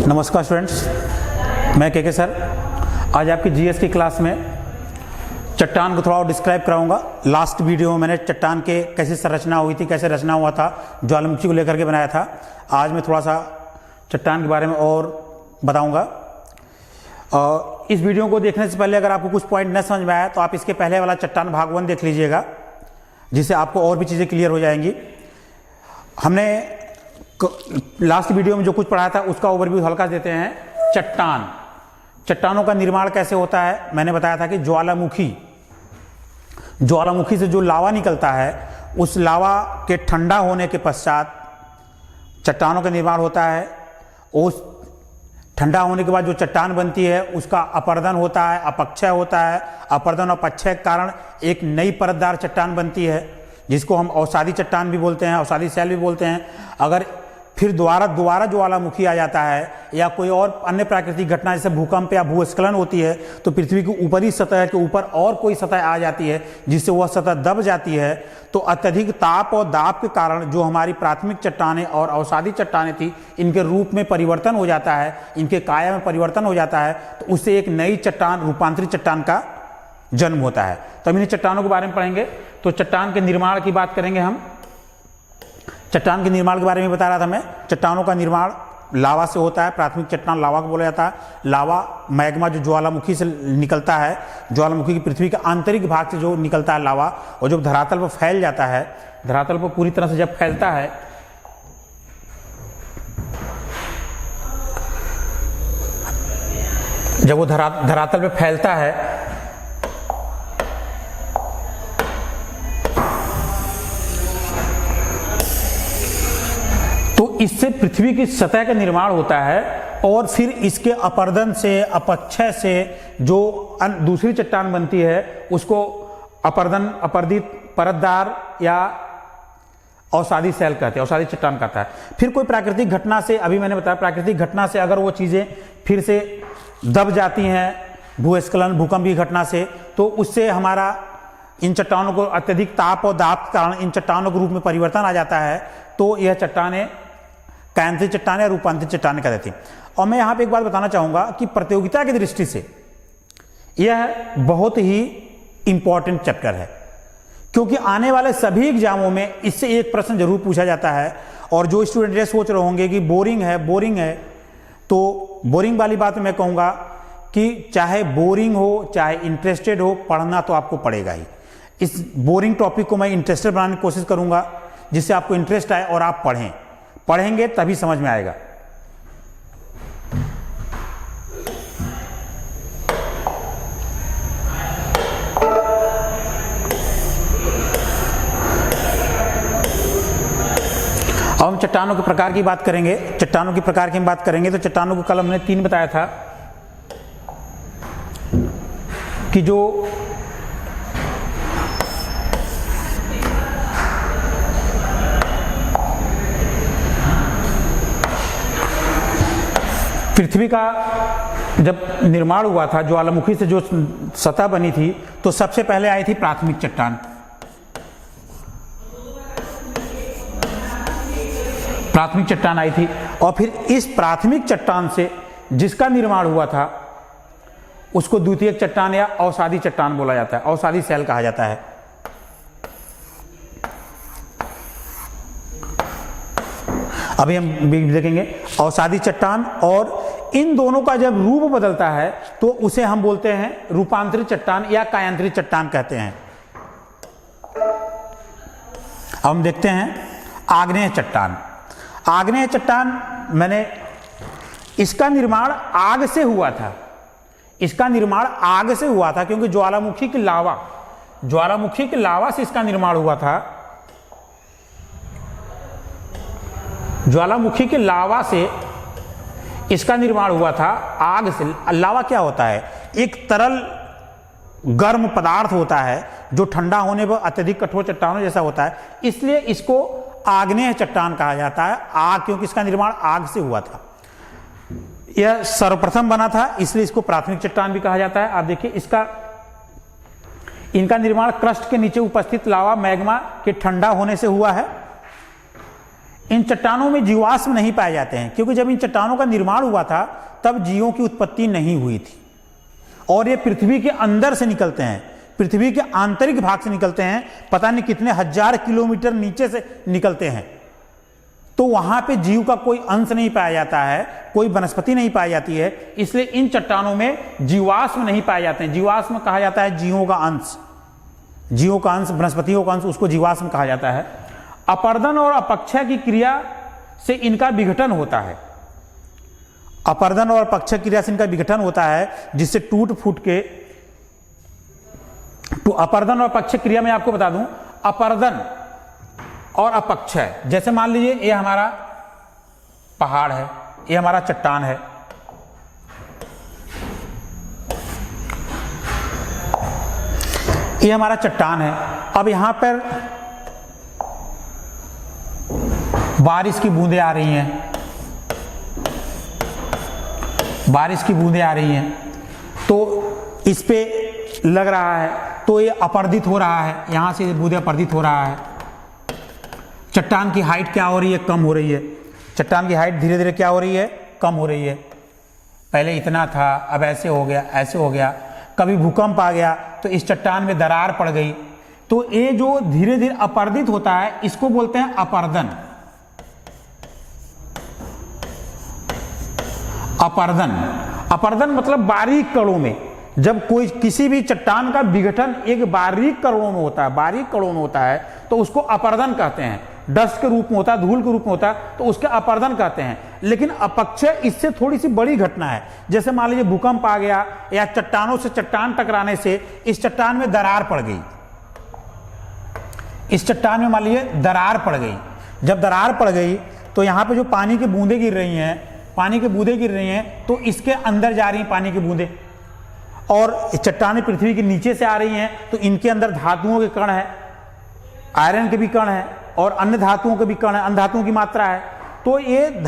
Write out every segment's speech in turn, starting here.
नमस्कार स्टूडेंट्स, मैं के सर। आज आपकी जीएस की क्लास में चट्टान को थोड़ा और डिस्क्राइब कराऊंगा। लास्ट वीडियो में मैंने चट्टान के कैसी संरचना हुई थी, कैसे रचना हुआ था, ज्वालामुखी को लेकर के बनाया था। आज मैं थोड़ा सा चट्टान के बारे में और बताऊंगा। इस वीडियो को देखने से पहले अगर आपको कुछ पॉइंट न समझ में आया तो आप इसके पहले वाला चट्टान भाग 1 देख लीजिएगा, जिससे आपको और भी चीज़ें क्लियर हो जाएंगी। हमने लास्ट वीडियो में जो कुछ पढ़ाया था उसका ओवरव्यू हल्का देते हैं। चट्टानों का निर्माण कैसे होता है, मैंने बताया था कि ज्वालामुखी से जो लावा निकलता है, उस लावा के ठंडा होने के पश्चात चट्टानों का निर्माण होता है। उस ठंडा होने के बाद जो चट्टान बनती है उसका अपर्दन होता है, अपक्षय होता है। अपर्दन और अपक्षय के कारण एक नई परतदार चट्टान बनती है, जिसको हम अवसादी चट्टान भी बोलते हैं, अवसादी शैल भी बोलते हैं। अगर फिर दोबारा ज्वालामुखी आ जाता है या कोई और अन्य प्राकृतिक घटना जैसे भूकंप या भूस्खलन होती है, तो पृथ्वी की ऊपरी सतह के ऊपर और कोई सतह आ जाती है जिससे वह सतह दब जाती है। तो अत्यधिक ताप और दाब के कारण जो हमारी प्राथमिक चट्टानें और अवसादी चट्टानें थी, इनके रूप में परिवर्तन हो जाता है, इनके काया में परिवर्तन हो जाता है। तो उससे एक नई चट्टान, रूपांतरित चट्टान का जन्म होता है। तो हम इन चट्टानों के बारे में पढ़ेंगे। तो चट्टान के निर्माण की बात करेंगे हम। चट्टान के निर्माण के बारे में बता रहा था मैं। चट्टानों का निर्माण लावा से होता है। प्राथमिक चट्टान लावा को बोला जाता है। लावा मैग्मा जो ज्वालामुखी से निकलता है, ज्वालामुखी की पृथ्वी के आंतरिक भाग से जो निकलता है लावा, और जब धरातल पर फैल जाता है, धरातल पर पूरी तरह से जब फैलता है, जब वो धरातल पे फैलता है तो इससे पृथ्वी की सतह का निर्माण होता है। और फिर इसके अपर्दन से, अपक्षय से जो दूसरी चट्टान बनती है उसको अपर्दित परतदार या अवसादी शैल कहते हैं, अवसादी चट्टान कहता है। फिर कोई प्राकृतिक घटना से, अभी मैंने बताया प्राकृतिक घटना से अगर वो चीज़ें फिर से दब जाती हैं, भूस्खलन भूकंप की घटना से, तो उससे हमारा इन चट्टानों को अत्यधिक ताप और दाब के कारण इन चट्टानों के रूप में परिवर्तन आ जाता है। तो यह चट्टानें कायांतरित चट्टानें या रूपांतरित चट्टानें कह देती हैं। और मैं यहाँ पे एक बात बताना चाहूँगा कि प्रतियोगिता की दृष्टि से यह बहुत ही इंपॉर्टेंट चैप्टर है, क्योंकि आने वाले सभी एग्जामों में इससे एक प्रश्न जरूर पूछा जाता है। और जो स्टूडेंट ये सोच रहे होंगे कि बोरिंग है, तो बोरिंग वाली बात मैं कहूँगा कि चाहे बोरिंग हो चाहे इंटरेस्टेड हो, पढ़ना तो आपको पड़ेगा ही। इस बोरिंग टॉपिक को मैं इंटरेस्टेड बनाने की कोशिश करूँगा, जिससे आपको इंटरेस्ट आए और आप पढ़ेंगे तभी समझ में आएगा। अब हम चट्टानों के प्रकार की बात करेंगे। तो चट्टानों को कल हमने 3 बताया था कि जो पृथ्वी का जब निर्माण हुआ था, ज्वालामुखी से जो सतह बनी थी, तो सबसे पहले आई थी प्राथमिक चट्टान। प्राथमिक चट्टान आई थी, और फिर इस प्राथमिक चट्टान से जिसका निर्माण हुआ था उसको द्वितीयक चट्टान या अवसादी चट्टान बोला जाता है, अवसादी शैल कहा जाता है। अभी हम देखेंगे अवसादी चट्टान। और इन दोनों का जब रूप बदलता है तो उसे हम बोलते हैं रूपांतरित चट्टान या कायांतरित चट्टान कहते हैं। अब हम देखते हैं आग्नेय चट्टान। आग्नेय चट्टान इसका निर्माण आग से हुआ था। क्योंकि ज्वालामुखी की लावा से इसका निर्माण हुआ था। ज्वालामुखी के लावा से इसका निर्माण हुआ था, आग से। लावा क्या होता है? एक तरल गर्म पदार्थ होता है जो ठंडा होने पर अत्यधिक कठोर चट्टानों जैसा होता है, इसलिए इसको आग्नेय चट्टान कहा जाता है। क्योंकि इसका निर्माण आग से हुआ था, यह सर्वप्रथम बना था, इसलिए इसको प्राथमिक चट्टान भी कहा जाता है। आप देखिए इनका निर्माण क्रस्ट के नीचे उपस्थित लावा मैग्मा के ठंडा होने से हुआ है। इन चट्टानों में जीवाश्म नहीं पाए जाते हैं, क्योंकि जब इन चट्टानों का निर्माण हुआ था तब जीवों की उत्पत्ति नहीं हुई थी, और ये पृथ्वी के अंदर से निकलते हैं, पृथ्वी के आंतरिक भाग से निकलते हैं, पता नहीं कितने हजार किलोमीटर नीचे से निकलते हैं। तो वहां पे जीव का कोई अंश नहीं पाया जाता है, कोई वनस्पति नहीं पाई जाती है, इसलिए इन चट्टानों में जीवाश्म नहीं पाए जाते हैं। जीवाश्म कहा जाता है जीवों का अंश, जीवों का अंश, वनस्पतियों का अंश, उसको जीवाश्म कहा जाता है। अपर्दन और अपक्षय की क्रिया से इनका विघटन होता है। अपर्दन और अपक्षय क्रिया से इनका विघटन होता है, जिससे टूट फूट के, तो अपर्दन और अपक्षय क्रिया में आपको बता दूं, अपर्दन और अपक्षय, जैसे मान लीजिए ये हमारा पहाड़ है, ये हमारा चट्टान है, ये हमारा चट्टान है। अब यहां पर बारिश की बूंदें आ रही हैं, बारिश की बूंदें आ रही हैं, तो इस पे लग रहा है, तो ये अपर्दित हो रहा है, यहां से बूंदें अपर्दित हो रहा है। चट्टान की हाइट क्या हो रही है? कम हो रही है। चट्टान की हाइट धीरे धीरे क्या हो रही है? कम हो रही है। पहले इतना था, अब ऐसे हो गया, ऐसे हो गया। कभी भूकंप आ गया तो इस चट्टान में दरार पड़ गई, तो ये जो धीरे धीरे अपर्दित होता है, इसको बोलते हैं अपर्दन। अपर्दन, अपर्दन मतलब बारीक कणों में, जब कोई किसी भी चट्टान का विघटन एक बारीक कणों में होता है, बारीक कणों में होता है, तो उसको अपर्दन कहते हैं। डस्ट के रूप में होता है, धूल के रूप में होता है, तो उसके अपर्दन कहते हैं। लेकिन अपक्षय इससे थोड़ी सी बड़ी घटना है। जैसे मान लीजिए भूकंप आ गया, या चट्टानों से चट्टान टकराने से इस चट्टान में दरार पड़ गई, इस चट्टान में मान लीजिए दरार पड़ गई। जब दरार पड़ गई तो यहां पे जो पानी की बूंदें गिर रही हैं, पानी की बूंदें गिर रही हैं, तो इसके अंदर जा रही हैं पानी की बूंदें, और चट्टानें पृथ्वी के नीचे से आ रही हैं, तो इनके अंदर धातुओं के कण है, आयरन के भी कण है, और अन्य धातुओं के भी कण है, अन्य धातुओं की मात्रा है। तो ये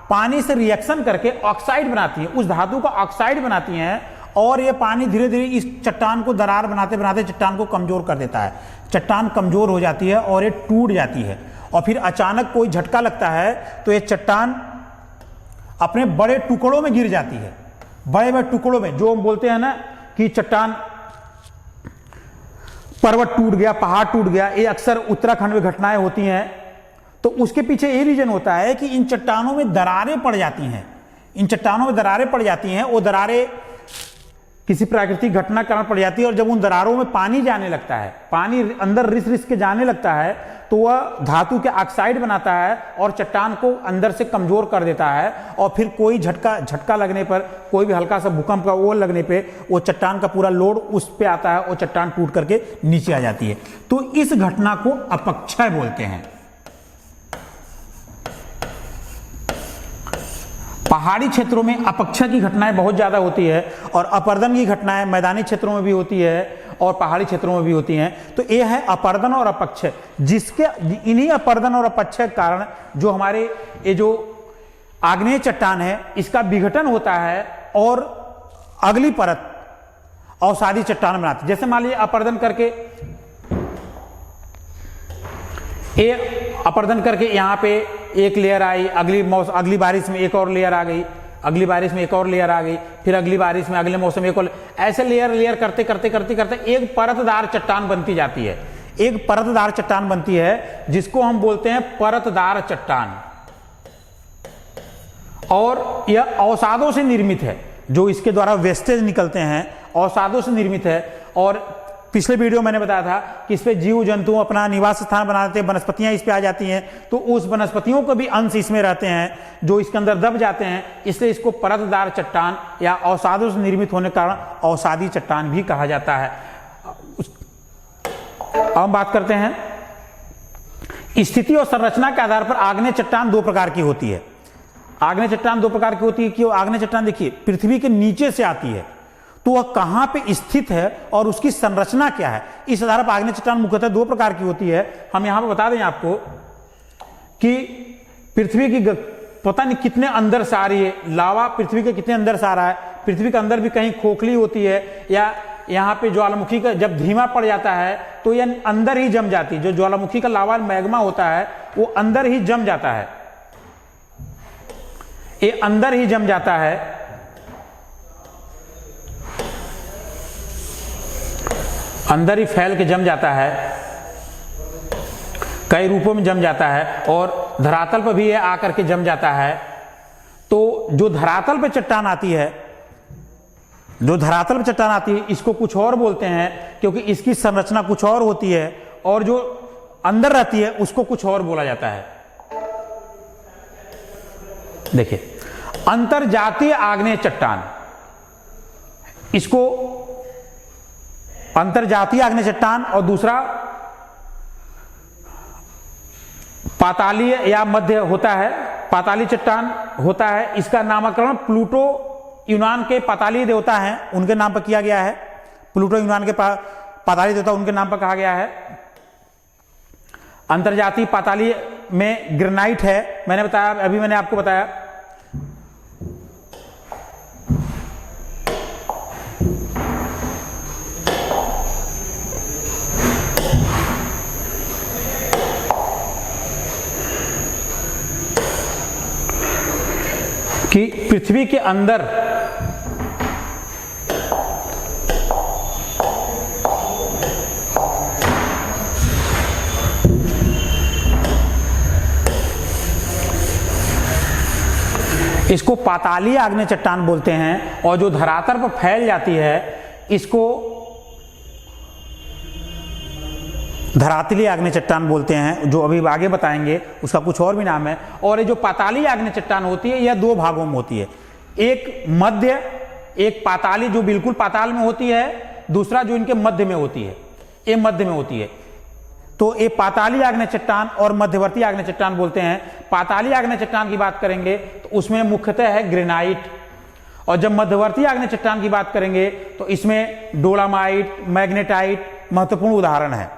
पानी से रिएक्शन करके ऑक्साइड बनाती है, उस धातु का ऑक्साइड बनाती हैं, और ये पानी धीरे धीरे इस चट्टान को दरार बनाते बनाते चट्टान को कमजोर कर देता है। चट्टान कमजोर हो जाती है और ये टूट जाती है, और फिर अचानक कोई झटका लगता है तो ये चट्टान अपने बड़े टुकड़ों में गिर जाती है। बड़े बड़े टुकड़ों में, जो हम बोलते हैं ना कि चट्टान, पर्वत टूट गया, पहाड़ टूट गया, ये अक्सर उत्तराखंड में घटनाएं होती हैं। तो उसके पीछे ये रीजन होता है कि इन चट्टानों में दरारें पड़ जाती हैं, इन चट्टानों में दरारें पड़ जाती हैं, वो दरारें किसी प्राकृतिक घटना के कारण पड़ जाती है, और जब उन दरारों में पानी जाने लगता है, पानी अंदर रिस रिस के जाने लगता है, तो वह धातु के ऑक्साइड बनाता है और चट्टान को अंदर से कमजोर कर देता है। और फिर कोई झटका लगने पर, कोई भी हल्का सा भूकंप का वो लगने पे, वो चट्टान का पूरा लोड उस पे आता है और चट्टान टूट करके नीचे आ जाती है। तो इस घटना को अपक्षय बोलते हैं। पहाड़ी क्षेत्रों में अपक्षय की घटनाएं बहुत ज्यादा होती है, और अपर्दन की घटनाएं मैदानी क्षेत्रों में भी होती है और पहाड़ी क्षेत्रों में भी होती हैं। तो ये है अपर्दन और अपक्षय, जिसके इन्हीं अपर्दन और अपक्षय के कारण जो हमारे ये जो आग्नेय चट्टान है, इसका विघटन होता है और अगली परत अवसादी चट्टान बनाती है। जैसे मान लीजिए अपर्दन करके, ये अपर्दन करके यहाँ पे एक लेयर आई, अगली बारिश में एक और लेयर आ गई, अगली बारिश में एक और लेयर आ गई, फिर अगली बारिश में अगले मौसम में एक और, ऐसे लेयर करते करते करते करते एक परतदार चट्टान बनती जाती है। एक परतदार चट्टान बनती है, जिसको हम बोलते हैं परतदार चट्टान, और यह अवसादों से निर्मित है। जो इसके द्वारा वेस्टेज निकलते हैं अवसादों से निर्मित है। और पिछले वीडियो मैंने बताया था कि इस पे जीव जंतु अपना निवास स्थान बना देते हैं, वनस्पतियां इस पे आ जाती हैं, तो उस वनस्पतियों को भी अंश इसमें रहते हैं जो इसके अंदर दब जाते हैं, इसलिए इसको परतदार चट्टान या अवसादों से निर्मित होने के कारण अवसादी चट्टान भी कहा जाता है। अब हम बात करते हैं स्थिति और संरचना के आधार पर आग्नेय चट्टान दो प्रकार की होती है। आग्नेय चट्टान दो प्रकार की होती है कि आग्नेय चट्टान देखिए पृथ्वी के नीचे से आती है, तो वह कहां पे स्थित है और उसकी संरचना क्या है, इस आधार पर आग्नेय चट्टान मुख्यतः दो प्रकार की होती है। हम यहां पर बता दें आपको कि पृथ्वी की पता नहीं कितने अंदर से आ रही है लावा, पृथ्वी के कितने अंदर से आ रहा है। पृथ्वी के अंदर भी कहीं खोखली होती है, या यहाँ पे ज्वालामुखी का जब धीमा पड़ जाता है तो ये अंदर ही जम जाती है। जो ज्वालामुखी का लावा मैग्मा होता है वो अंदर ही जम जाता है, ये अंदर ही जम जाता है। अंदर ही फैल के जम जाता है, कई रूपों में जम जाता है और धरातल पर भी ये आकर के जम जाता है। तो जो धरातल पे चट्टान आती है, जो धरातल पे चट्टान आती है, इसको कुछ और बोलते हैं क्योंकि इसकी संरचना कुछ और होती है और जो अंदर रहती है उसको कुछ और बोला जाता है। देखिए, अंतरजातीय आग्नेय चट्टान, इसको अंतरजातीय आग्नेय चट्टान और दूसरा पातालीय या मध्य होता है, पाताली चट्टान होता है। इसका नामकरण प्लूटो यूनान के पाताली देवता हैं उनके नाम पर किया गया है। प्लूटो यूनान के पाताली देवता उनके नाम पर कहा गया है। अंतरजातीय पाताली में ग्रेनाइट है, मैंने बताया, अभी मैंने आपको बताया। कि पृथ्वी के अंदर इसको पातालीय आग्नेय चट्टान बोलते हैं और जो धरातल पर फैल जाती है इसको धरातलीय आग्नेय चट्टान बोलते हैं। जो अभी आगे बताएंगे उसका कुछ और भी नाम है। और ये जो पातालीय आग्नेय चट्टान होती है यह दो भागों में होती है, एक मध्य, एक पाताली जो बिल्कुल पाताल में होती है, दूसरा जो इनके मध्य में होती है, ये मध्य में होती है। तो ये पाताली आग्नेय चट्टान और मध्यवर्ती आग्नेय चट्टान बोलते हैं। पाताली आग्नेय चट्टान की बात करेंगे तो उसमें मुख्यतः है ग्रेनाइट, और जब मध्यवर्ती आग्नेय चट्टान की बात करेंगे तो इसमें डोलामाइट, मैग्नेटाइट महत्वपूर्ण उदाहरण है।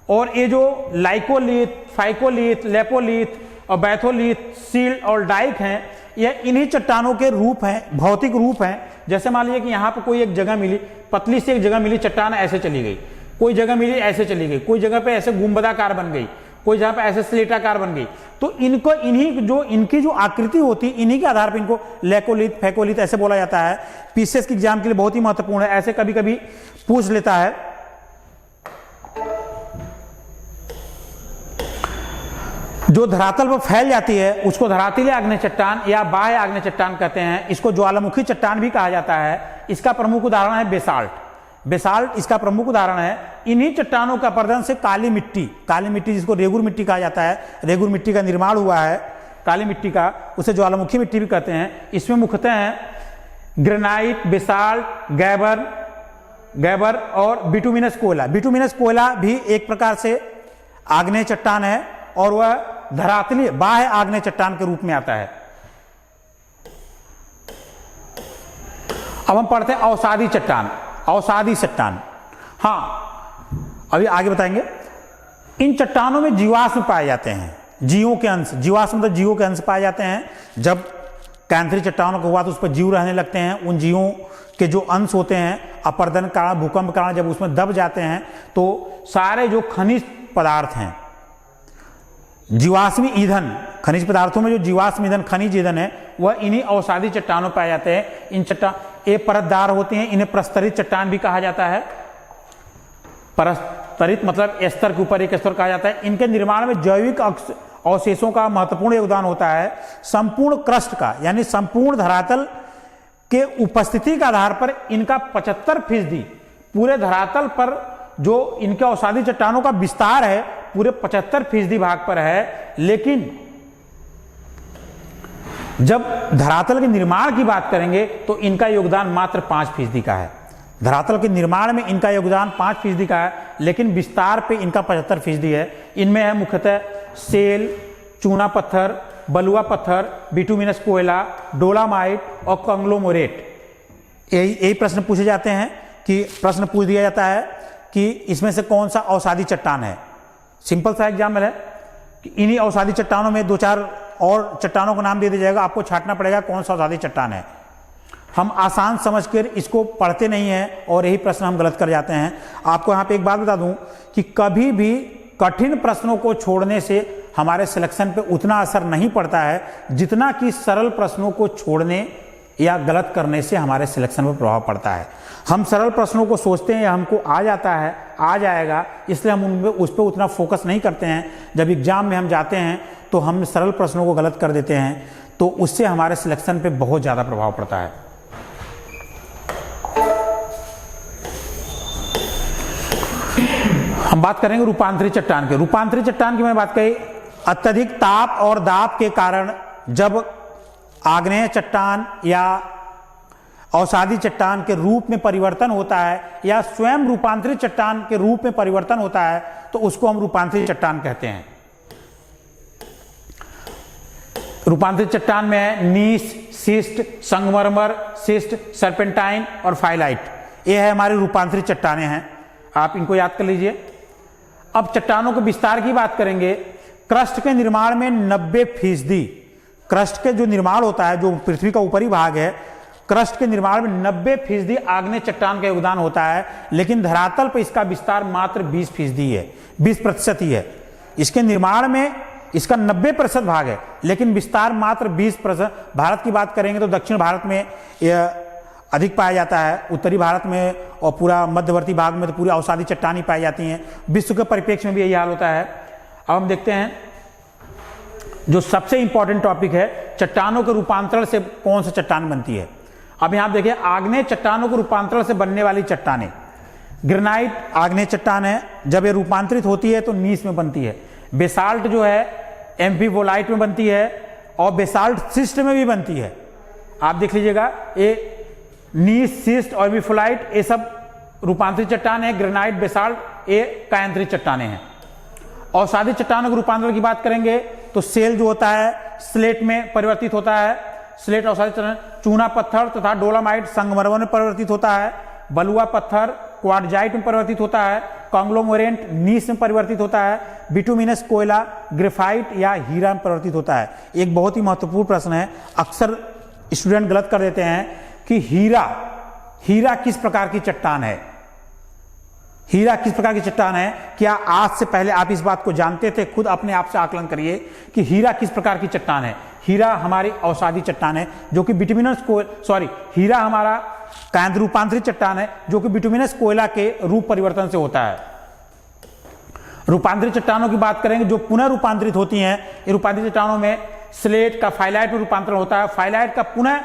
और ये जो लाइकोलिथ, फाइकोलिथ, लेपोलिथ और बैथोलिथ, सील्ड और डाइक हैं, यह इन्हीं चट्टानों के रूप हैं, भौतिक रूप हैं। जैसे मान लीजिए कि यहाँ पर कोई एक जगह मिली, पतली सी एक जगह मिली, चट्टान ऐसे चली गई, कोई जगह मिली ऐसे चली गई, कोई जगह पे ऐसे गुंबदाकार बन गई, कोई जगह पे ऐसे स्लेटाकार बन गई। तो इनको इनकी जो आकृति होती है इन्हीं के आधार पर इनको लेकोलिथ, फैकोलिथ ऐसे बोला जाता है। पीसीएस के एग्जाम के लिए बहुत ही महत्वपूर्ण है, ऐसे कभी कभी पूछ लेता है। जो धरातल पर फैल जाती है उसको धरातलीय आग्नेय चट्टान या बाह्य आग्नेय चट्टान कहते हैं। इसको ज्वालामुखी चट्टान भी कहा जाता है। इसका प्रमुख उदाहरण है बेसाल्ट। बेसाल्ट इसका प्रमुख उदाहरण है। इन्हीं चट्टानों का अपरदन से काली मिट्टी जिसको रेगुर मिट्टी कहा जाता है, रेगुर मिट्टी का निर्माण हुआ है, काली मिट्टी का, उसे ज्वालामुखी मिट्टी भी कहते हैं। इसमें मुख्यतः हैं ग्रेनाइट, बेसाल्ट, गैबर और बिटुमिनस कोयला। बिटुमिनस कोयला भी एक प्रकार से आग्नेय चट्टान है और वह धरातलीय बाह्य आग्नेय चट्टान के रूप में आता है। अब हम पढ़ते हैं अवसादी चट्टान। अवसादी चट्टान, हाँ अभी आगे बताएंगे। इन चट्टानों में जीवाश्म पाए जाते हैं, जीवों के अंश, जीवाश्म मतलब जीवों के अंश पाए जाते हैं। जब कैंथरी चट्टानों को हुआ तो उस पर जीव रहने लगते हैं। उन जीवों के जो अंश होते हैं अपरदन कारण, भूकंप कारण जब उसमें दब जाते हैं तो सारे जो खनिज पदार्थ हैं, जीवाश्मी ईंधन, खनिज पदार्थों में जो जीवाश्म ईंधन, खनिज ईंधन है, वह इन्हीं अवसादी चट्टानों पाए जाते हैं। इन चट्टान ये परतदार होते हैं, इन्हें प्रस्तरित चट्टान भी कहा जाता है। परस्तरित मतलब स्तर के ऊपर एक स्तर कहा जाता है। इनके निर्माण में जैविक अवशेषों का महत्वपूर्ण योगदान होता है। संपूर्ण क्रस्ट का यानी संपूर्ण धरातल के उपस्थिति के आधार पर इनका 75% पूरे धरातल पर जो इनके अवसादी चट्टानों का विस्तार है पूरे 75% भाग पर है। लेकिन जब धरातल के निर्माण की बात करेंगे तो इनका योगदान मात्र 5% का है। धरातल के निर्माण में इनका योगदान 5% का है, लेकिन विस्तार पे इनका 75% है। इनमें है मुख्यतः सेल, चूना पत्थर, बलुआ पत्थर, बिटुमिनस कोयला, डोलामाइट और कंग्लोमोरेट। यही प्रश्न पूछे जाते हैं कि प्रश्न पूछ दिया जाता है कि इसमें से कौन सा अवसादी चट्टान है। सिंपल सा एग्जाम्पल है कि इन्हीं अवसादी चट्टानों में 2-4 और चट्टानों का नाम दे दिया जाएगा, आपको छांटना पड़ेगा कौन सा अवसादी चट्टान है। हम आसान समझकर इसको पढ़ते नहीं हैं और यही प्रश्न हम गलत कर जाते हैं। आपको यहाँ पे एक बात बता दूं कि कभी भी कठिन प्रश्नों को छोड़ने से हमारे सिलेक्शन पे उतना असर नहीं पड़ता है जितना कि सरल प्रश्नों को छोड़ने या गलत करने से हमारे सिलेक्शन पर प्रभाव पड़ता है। हम सरल प्रश्नों को सोचते हैं या हमको आ जाता है, आ जाएगा, इसलिए हम उनमें उस पर उतना फोकस नहीं करते हैं। जब एग्जाम में हम जाते हैं तो हम सरल प्रश्नों को गलत कर देते हैं, तो उससे हमारे सिलेक्शन पे बहुत ज़्यादा प्रभाव पड़ता है। हम बात करेंगे रूपांतरित चट्टान के। रूपांतरित चट्टान की मैं बात कही, अत्यधिक ताप और दाब के कारण जब आग्नेय चट्टान या अवसादी चट्टान के रूप में परिवर्तन होता है या स्वयं रूपांतरित चट्टान के रूप में परिवर्तन होता है तो उसको हम रूपांतरित चट्टान कहते हैं। रूपांतरित चट्टान में है नीस, सिस्ट, संगमरमर, सिस्ट, सर्पेंटाइन और फाइलाइट। ये है हमारी रूपांतरित चट्टानें हैं, आप इनको याद कर लीजिए। अब चट्टानों के विस्तार की बात करेंगे। क्रस्ट के निर्माण में 90%, क्रस्ट के जो निर्माण होता है, जो पृथ्वी का ऊपरी भाग है, क्रस्ट के निर्माण में 90% आग्नेय चट्टान का योगदान होता है, लेकिन धरातल पर इसका विस्तार मात्र 20% है, 20% ही है। इसके निर्माण में इसका 90% भाग है, लेकिन विस्तार मात्र 20%। भारत की बात करेंगे तो दक्षिण भारत में यह अधिक पाया जाता है, उत्तरी भारत में और पूरा मध्यवर्ती भाग में तो पूरी अवसादी चट्टानी पाई जाती हैं। विश्व के परिप्रेक्ष्य में भी यही हाल होता है। अब हम देखते हैं जो सबसे इंपॉर्टेंट टॉपिक है, चट्टानों के रूपांतरण से कौन सी चट्टान बनती है। अब यहां देखिए, आग्नेय चट्टानों के रूपांतरण से बनने वाली चट्टानें, ग्रेनाइट आग्नेय चट्टान है, जब ये रूपांतरित होती है तो नीस में बनती है। बेसाल्ट जो है एम्फीबोलाइट में बनती है और बेसाल्ट सिस्ट में भी बनती है। आप देख लीजिएगा, ये नीस, सिस्ट और एम्फीबोलाइट ये सब रूपांतरित चट्टान है। ग्रेनाइट, बेसाल्ट ये कायांतरित चट्टानें हैं। अवसादी चट्टानों के रूपांतरण की बात करेंगे तो सेल जो होता है स्लेट में परिवर्तित होता है। स्लेट अवसादी चट्टान, चूना पत्थर तथा डोलामाइट संगमरमर में परिवर्तित होता है। बलुआ पत्थर क्वार्टजाइट में परिवर्तित होता है। कॉन्ग्लोमरेट नीस में परिवर्तित होता है। बिटुमिनस कोयला ग्रेफाइट या हीरा में परिवर्तित होता है। एक बहुत ही महत्वपूर्ण प्रश्न है, अक्सर स्टूडेंट गलत कर देते हैं कि हीरा किस प्रकार की चट्टान है। हीरा किस प्रकार की चट्टान है? क्या आज से पहले आप इस बात को जानते थे? खुद अपने आप से आकलन करिए कि हीरा किस प्रकार की चट्टान है। हीरा हमारी अवसादी चट्टान है जो कि बिटुमिनस हीरा हमारा कायांत रूपांतरित चट्टान है जो कि बिटुमिनस कोयला के रूप परिवर्तन से होता है। रूपांतरित चट्टानों की बात करेंगे जो पुनः रूपांतरित होती हैं। ये रूपांतरित चट्टानों में स्लेट का फाइलाइट में रूपांतरण होता है, फाइलाइट का पुनः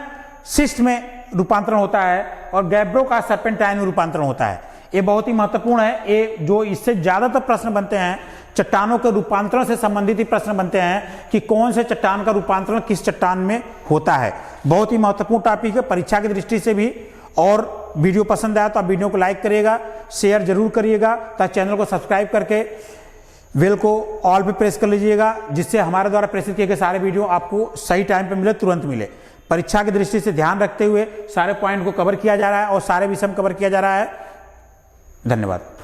सिस्ट में रूपांतरण होता है और गैब्रो का सर्पेंटाइन में रूपांतरण होता है। ये बहुत ही महत्वपूर्ण है। ये जो इससे ज्यादातर प्रश्न बनते हैं चट्टानों के रूपांतरण से संबंधित ही प्रश्न बनते हैं कि कौन से चट्टान का रूपांतरण किस चट्टान में होता है। बहुत ही महत्वपूर्ण टॉपिक है परीक्षा की दृष्टि से भी। और वीडियो पसंद आया तो आप वीडियो को लाइक करिएगा, शेयर जरूर करिएगा, ताकि चैनल को सब्सक्राइब करके बेल को ऑल पे प्रेस कर लीजिएगा, जिससे हमारे द्वारा प्रेषित किए गए सारे वीडियो आपको सही टाइम पे मिले, तुरंत मिले। परीक्षा की दृष्टि से ध्यान रखते हुए सारे पॉइंट को कवर किया जा रहा है और सारे विषय कवर किया जा रहा है। धन्यवाद।